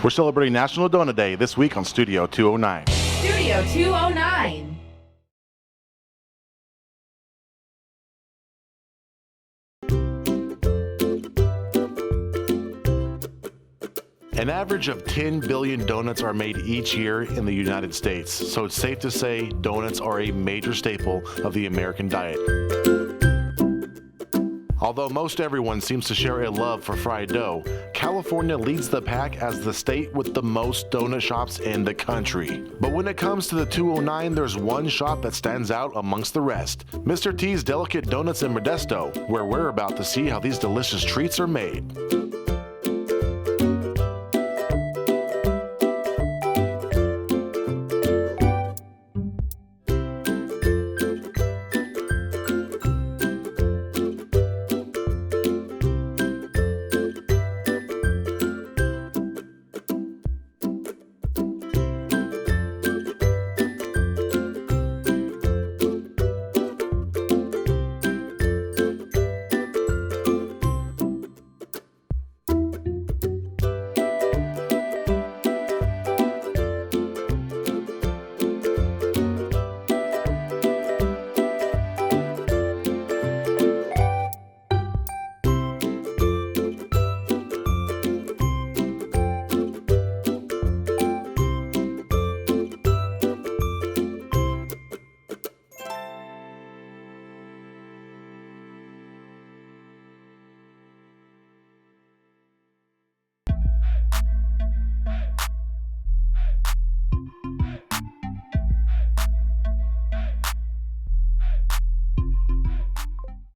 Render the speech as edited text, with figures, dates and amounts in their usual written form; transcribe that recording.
We're celebrating National Doughnut Day this week on Studio 209. Studio 209. An average of 10 billion donuts are made each year in the United States, so it's safe to say donuts are a major staple of the American diet. Although most everyone seems to share a love for fried dough, California leads the pack as the state with the most donut shops in the country. But when it comes to the 209, there's one shop that stands out amongst the rest. Mr. T's Delicate Donuts in Modesto, where we're about to see how these delicious treats are made.